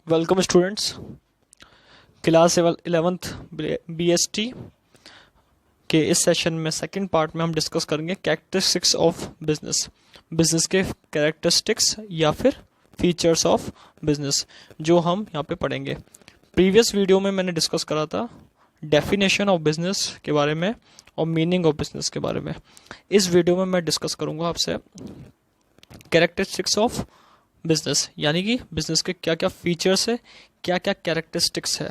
Welcome students. Class 11th BST के इस session में सेकंड पार्ट में हम डिस्कस करेंगे कैरेक्टरिस्टिक्स ऑफ बिजनेस। बिजनेस के कैरेक्टरिस्टिक्स या फिर फीचर्स ऑफ बिजनेस जो हम यहाँ पे पढ़ेंगे। प्रीवियस वीडियो में मैंने डिस्कस करा था डेफिनेशन ऑफ बिजनेस के बारे में और मीनिंग ऑफ बिजनेस के बारे में। इस वीडियो में मैं डिस्कस करूँगा आपसे कैरेक्टरिस्टिक्स ऑफ बिजनेस, यानी कि बिजनेस के क्या क्या फीचर्स है, क्या क्या कैरेक्टरिस्टिक्स है,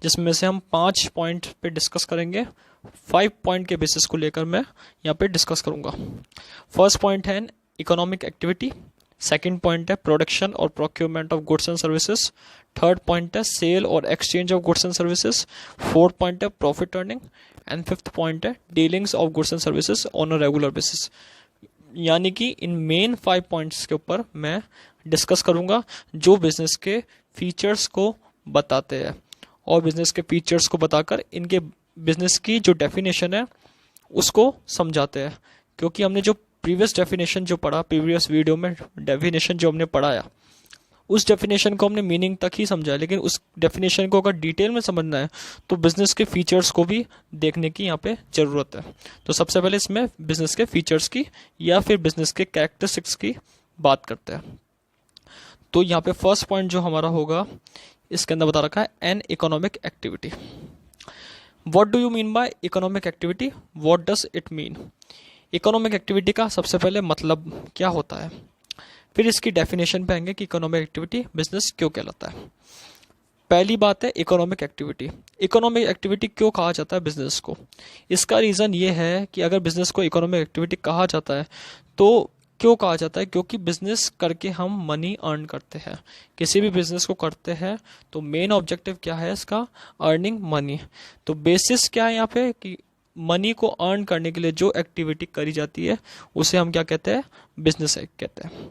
जिसमें से हम 5 पॉइंट पे डिस्कस करेंगे। 5 पॉइंट के बेसिस को लेकर मैं यहाँ पे डिस्कस करूँगा। फर्स्ट पॉइंट है इकोनॉमिक एक्टिविटी, सेकंड पॉइंट है प्रोडक्शन और procurement of goods and services, third point है सेल और exchange of goods and services, fourth point है profit earning and fifth point है dealings of goods and services on a regular basis. यानी कि इन main 5 points के ऊपर मैं discuss करूंगा जो बिजनेस के फीचर्स को बताते हैं और बिजनेस के फीचर्स को बताकर इनके बिजनेस की जो डेफिनेशन है उसको समझाते हैं। क्योंकि हमने जो प्रीवियस डेफिनेशन जो पढ़ा, प्रीवियस वीडियो में डेफिनेशन जो हमने पढ़ाया, उस डेफिनेशन को हमने मीनिंग तक ही समझा, लेकिन उस डेफिनेशन को अगर डिटेल में समझना है तो बिजनेस के फीचर्स को भी देखने की यहाँ पे ज़रूरत है। तो सबसे पहले इसमें बिजनेस के फीचर्स की या फिर बिजनेस के कैरेक्टरिस्टिक्स की बात करते हैं। तो यहाँ पे फर्स्ट पॉइंट जो हमारा होगा, इसके अंदर बता रखा है N economic activity. What do you mean by economic activity, what does it mean. Economic activity का सबसे पहले मतलब क्या होता है, फिर इसकी डेफिनेशन पे आएंगे कि इकोनॉमिक एक्टिविटी बिजनेस क्यों कहलाता है। पहली बात है इकोनॉमिक एक्टिविटी। इकोनॉमिक एक्टिविटी क्यों कहा जाता है बिजनेस को? इसका रीज़न ये है कि अगर बिजनेस को इकोनॉमिक एक्टिविटी कहा जाता है तो क्यों कहा जाता है, क्योंकि बिजनेस करके हम मनी अर्न करते हैं। किसी भी बिजनेस को करते हैं तो मेन ऑब्जेक्टिव क्या है इसका, अर्निंग मनी। तो बेसिस क्या है यहाँ पे कि मनी को अर्न करने के लिए जो एक्टिविटी करी जाती है उसे हम क्या कहते हैं, बिजनेस कहते हैं।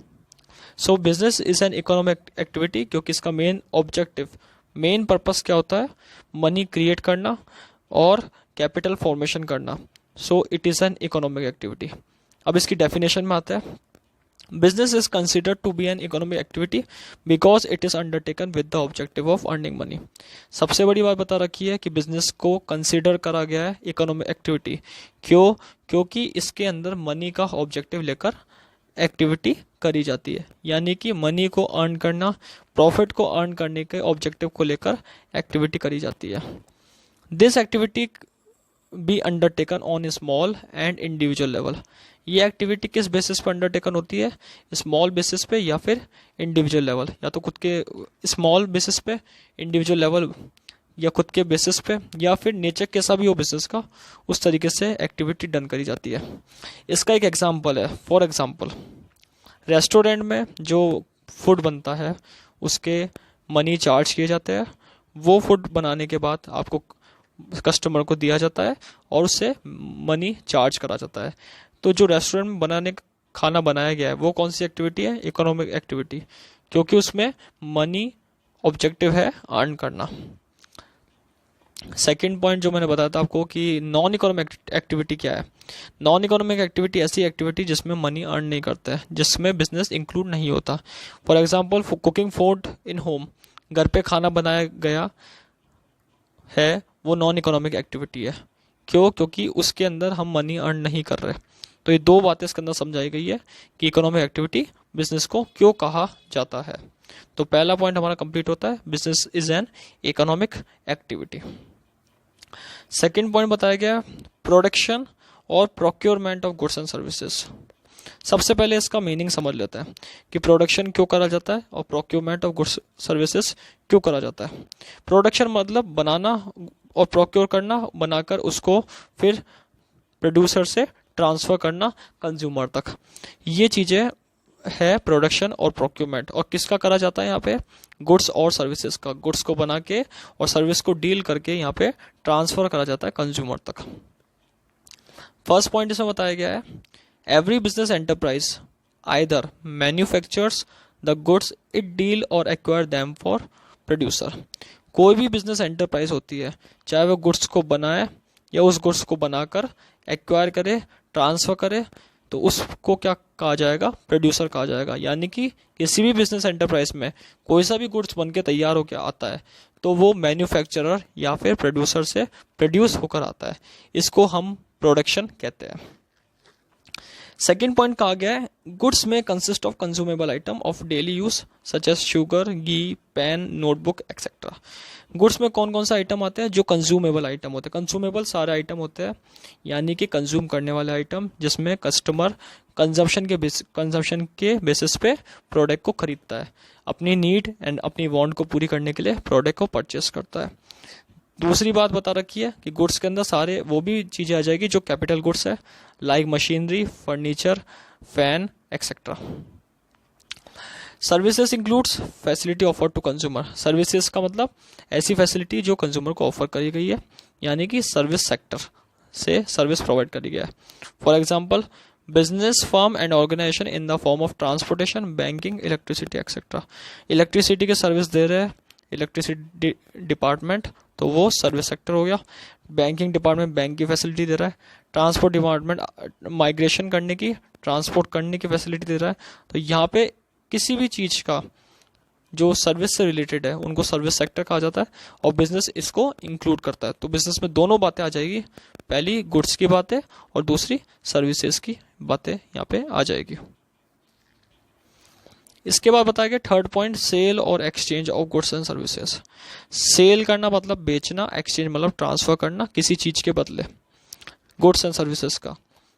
सो business is an economic activity, क्योंकि इसका मेन ऑब्जेक्टिव, मेन पर्पस क्या होता है, मनी क्रिएट करना और कैपिटल फॉर्मेशन करना। So it is an economic activity. अब इसकी डेफिनेशन में आता है, business is considered to be an economic activity because it is undertaken with the objective of earning money. सबसे बड़ी बात बता रखी है कि बिजनेस को कंसिडर करा गया है इकोनॉमिक एक्टिविटी। क्यों? क्योंकि इसके अंदर मनी का ऑब्जेक्टिव लेकर एक्टिविटी करी जाती है, यानी कि मनी को अर्न करना, प्रॉफिट को अर्न करने के ऑब्जेक्टिव को लेकर एक्टिविटी करी जाती है। This activity be undertaken on small and individual level. ये एक्टिविटी किस बेसिस पे अंडरटेकन होती है, स्मॉल बेसिस पे या फिर इंडिविजुअल लेवल, या तो खुद के स्मॉल बेसिस पे, इंडिविजुअल लेवल या खुद के बेसिस पे, या फिर नेचर कैसा भी हो बिजनेस का, उस तरीके से एक्टिविटी डन करी जाती है। इसका एक एग्जांपल है, फॉर एग्जांपल रेस्टोरेंट में जो फूड बनता है उसके मनी चार्ज किए जाते हैं। वो फूड बनाने के बाद आपको कस्टमर को दिया जाता है और उससे मनी चार्ज करा जाता है। तो जो रेस्टोरेंट में बनाने खाना बनाया गया है वो कौन सी एक्टिविटी है, इकोनॉमिक एक्टिविटी, क्योंकि उसमें मनी ऑब्जेक्टिव है अर्न करना। सेकंड पॉइंट जो मैंने बताया था आपको कि नॉन इकोनॉमिक एक्टिविटी क्या है। नॉन इकोनॉमिक एक्टिविटी ऐसी एक्टिविटी जिसमें मनी अर्न नहीं करते हैं, जिसमें बिजनेस इंक्लूड नहीं होता। For example cooking food in home, घर पे खाना बनाया गया है, वो नॉन इकोनॉमिक एक्टिविटी है। क्यों? क्योंकि उसके अंदर हम मनी अर्न नहीं कर रहे। तो ये दो बातें इसके अंदर समझाई गई है कि इकोनॉमिक एक्टिविटी बिजनेस को क्यों कहा जाता है। तो पहला पॉइंट हमारा कंप्लीट होता है, business is an economic activity. Second point बताया गया प्रोडक्शन और procurement of goods and services. सबसे पहले इसका मीनिंग समझ लेते हैं कि प्रोडक्शन क्यों करा जाता है और प्रोक्योरमेंट ऑफ गुड्स सर्विसेज क्यों करा जाता है। प्रोडक्शन मतलब बनाना और प्रोक्योर करना, बनाकर उसको फिर प्रोड्यूसर से ट्रांसफ़र करना कंज्यूमर तक। ये चीज़ें है प्रोडक्शन और प्रोक्योरमेंट। और किसका करा जाता है यहाँ पे, गुड्स और सर्विसेज का। गुड्स को बना के और सर्विस को डील करके यहाँ पे ट्रांसफ़र करा जाता है कंज्यूमर तक। फर्स्ट पॉइंट इसमें बताया गया है, every business enterprise either manufactures the goods it deal और एक्वायर दैम फॉर प्रोड्यूसर। कोई भी बिजनेस एंटरप्राइज होती है, चाहे वो गुड्स को बनाए या उस गुड्स को बनाकर एक्वायर करे, ट्रांसफ़र करे तो उसको क्या कहा जाएगा, प्रोड्यूसर कहा जाएगा। यानी कि किसी भी बिजनेस एंटरप्राइज में कोई सा भी गुड्स बन के तैयार होकर आता है तो वो मैन्युफैक्चरर या फिर प्रोड्यूसर से प्रोड्यूस होकर आता है, इसको हम प्रोडक्शन कहते हैं। सेकेंड पॉइंट कहा गया है गुड्स में consist of consumable item of daily use such as sugar, ghee, pen, notebook etcetera. Goods में कौन कौन सा आइटम आते हैं, जो कंज्यूमेबल आइटम होते हैं। कंज्यूमेबल सारे आइटम होते हैं, यानी कि कंज्यूम करने वाले आइटम जिसमें कस्टमर कंजम्पशन के बेसिस पे प्रोडक्ट को खरीदता है, अपनी नीड एंड अपनी वांट को पूरी करने के लिए प्रोडक्ट को परचेस करता है। दूसरी बात बता रखी है कि गुड्स के अंदर सारे वो भी चीज़ें आ जाएगी जो कैपिटल गुड्स है, like machinery, furniture, fan etcetera. Services includes facility offer to consumer. Services का मतलब ऐसी फैसिलिटी जो कंज्यूमर को ऑफर करी गई है, यानी कि सर्विस सेक्टर से सर्विस प्रोवाइड करी गया है। For example business firm and organisation in the form of transportation, banking, electricity etcetera. Electricity की सर्विस दे रहे हैं इलेक्ट्रिसिटी डिपार्टमेंट, तो वो सर्विस सेक्टर हो गया। बैंकिंग डिपार्टमेंट बैंक की फैसिलिटी दे रहा है। ट्रांसपोर्ट डिपार्टमेंट माइग्रेशन करने की, ट्रांसपोर्ट करने की फैसिलिटी दे रहा है। तो यहाँ पे किसी भी चीज़ का जो सर्विस से रिलेटेड है उनको सर्विस सेक्टर कहा जाता है, और बिजनेस इसको इंक्लूड करता है। तो बिजनेस में दोनों बातें आ जाएगी, पहली गुड्स की बातें और दूसरी सर्विसेज की बातें यहाँ पे आ जाएगी। इसके बाद बताया गया थर्ड पॉइंट सेल और exchange of goods and services. Sale करना मतलब बेचना, एक्सचेंज मतलब ट्रांसफर करना किसी चीज के बदले गुड्स एंड सर्विसेज का।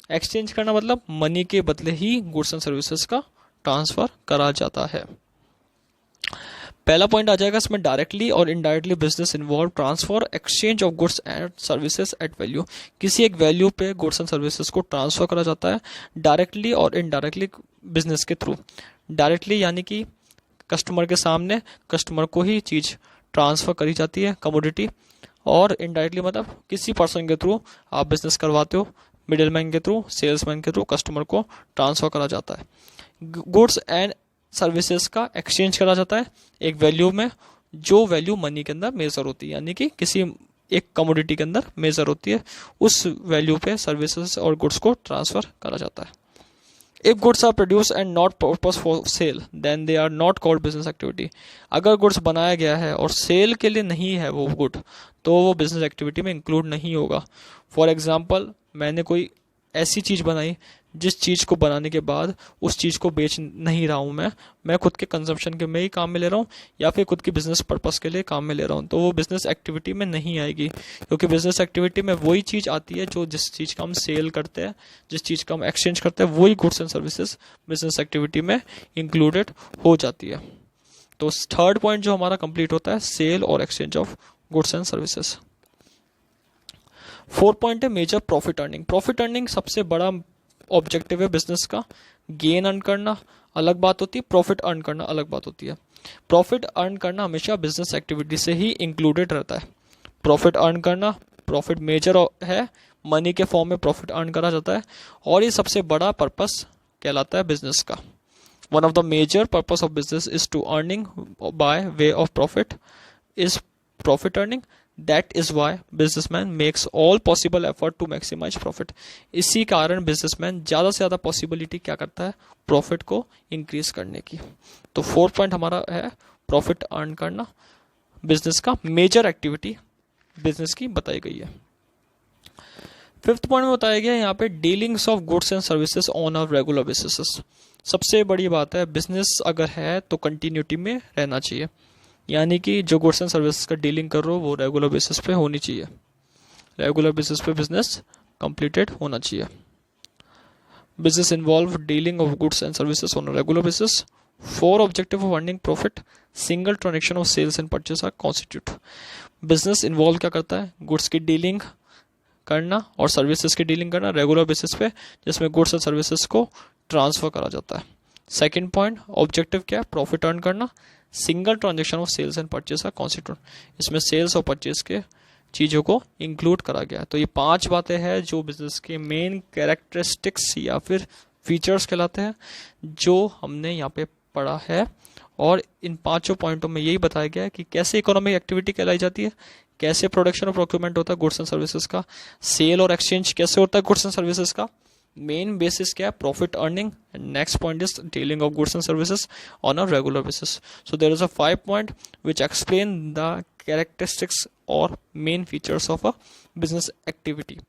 एक्सचेंज करना मतलब मनी के बदले ही गुड्स एंड सर्विसेज का ट्रांसफर करा जाता है। पहला पॉइंट आ जाएगा इसमें डायरेक्टली और indirectly business involve transfer exchange of goods and services at value. किसी एक वैल्यू पे गुड्स एंड सर्विसेज को ट्रांसफर करा जाता है डायरेक्टली और इनडायरेक्टली बिजनेस के थ्रू। डायरेक्टली यानी कि कस्टमर के सामने कस्टमर को ही चीज़ ट्रांसफर करी जाती है कमोडिटी, और इनडायरेक्टली मतलब किसी पर्सन के थ्रू आप बिजनेस करवाते हो, मिडिलमैन के थ्रू, सेल्समैन के थ्रू कस्टमर को ट्रांसफर करा जाता है। गुड्स एंड सर्विसेज का एक्सचेंज करा जाता है एक वैल्यू में, जो वैल्यू मनी के अंदर मेजर होती है, यानी कि किसी एक कमोडिटी के अंदर मेजर होती है, उस वैल्यू पे सर्विसेज और गुड्स को ट्रांसफर करा जाता है। If goods are produced and not purpose for sale, then they are not called business activity. अगर गुड्स बनाया गया है और सेल के लिए नहीं है वो गुड, तो वो बिजनेस एक्टिविटी में इंक्लूड नहीं होगा। फॉर एग्जाम्पल मैंने कोई ऐसी चीज़ बनाई जिस चीज़ को बनाने के बाद उस चीज़ को बेच नहीं रहा हूँ, मैं खुद के कंजम्पशन के में ही काम में ले रहा हूँ या फिर खुद की बिजनेस पर्पस के लिए काम में ले रहा हूँ, तो वो बिजनेस एक्टिविटी में नहीं आएगी। क्योंकि बिजनेस एक्टिविटी में वही चीज़ आती है जो जिस चीज़ का हम सेल करते हैं, जिस चीज़ का हम एक्सचेंज करते हैं, वही goods and services business activity में इंक्लूडेड हो जाती है। तो थर्ड पॉइंट जो हमारा कंप्लीट होता है सेल और exchange of goods and services. Fourth point है major profit earning. Profit earning सबसे बड़ा ऑब्जेक्टिव है बिजनेस का। गेन अर्न करना अलग बात होती है, प्रॉफिट अर्न करना अलग बात होती है। प्रॉफिट अर्न करना हमेशा बिजनेस एक्टिविटी से ही इंक्लूडेड रहता है। प्रॉफिट अर्न करना, प्रॉफिट मेजर है, मनी के फॉर्म में प्रॉफिट अर्न करा जाता है, और ये सबसे बड़ा पर्पस कहलाता है बिजनेस का। One of the major purpose of business is to earning by way of profit is profit earning. That is why businessman makes all possible effort to maximize profit. इसी कारण बिजनेसमैन ज़्यादा से ज़्यादा possibility क्या करता है, profit को increase करने की। तो फोर्थ पॉइंट हमारा है प्रॉफिट अर्न करना, बिजनेस का मेजर एक्टिविटी बिजनेस की बताई गई है। फिफ्थ पॉइंट में बताया गया है यहाँ पे dealings of goods and services on a regular basis. सबसे बड़ी बात है बिजनेस अगर है तो कंटिन्यूटी में रहना चाहिए, यानी कि जो गुड्स एंड सर्विसेज का डीलिंग कर रहे हो वो रेगुलर बेसिस पे होनी चाहिए। रेगुलर बेसिस पे बिजनेस कंप्लीटेड होना चाहिए। Business involve dealing of goods and services on regular basis for objective of earning profit. Single transaction of sales and purchase are constitute. Business involve क्या करता है, goods की डीलिंग करना और services की डीलिंग करना रेगुलर बेसिस पे, जिसमें गुड्स एंड सर्विसेज को ट्रांसफर करा जाता है। सेकेंड पॉइंट ऑब्जेक्टिव क्या है, प्रॉफिट अर्न करना। Single transaction of sales and purchase are constitute. इसमें सेल्स और परचेस के चीज़ों को इंक्लूड करा गया है। तो ये 5 बातें हैं जो बिजनेस के मेन कैरेक्टरिस्टिक्स या फिर फीचर्स कहलाते हैं, जो हमने यहाँ पे पढ़ा है। और इन 5 पॉइंटों में यही बताया गया है कि कैसे इकोनॉमिक एक्टिविटी कहलाई जाती है, कैसे प्रोडक्शन और प्रोक्यूरमेंट होता है गुड्स एंड सर्विसेज का, सेल और एक्सचेंज कैसे होता है गुड्स एंड सर्विसेज का, मेन बेसिस क्या है, profit earning, and next point is dealing of goods and services on a regular basis. So there is a 5 point which explain the characteristics or main features of a business activity.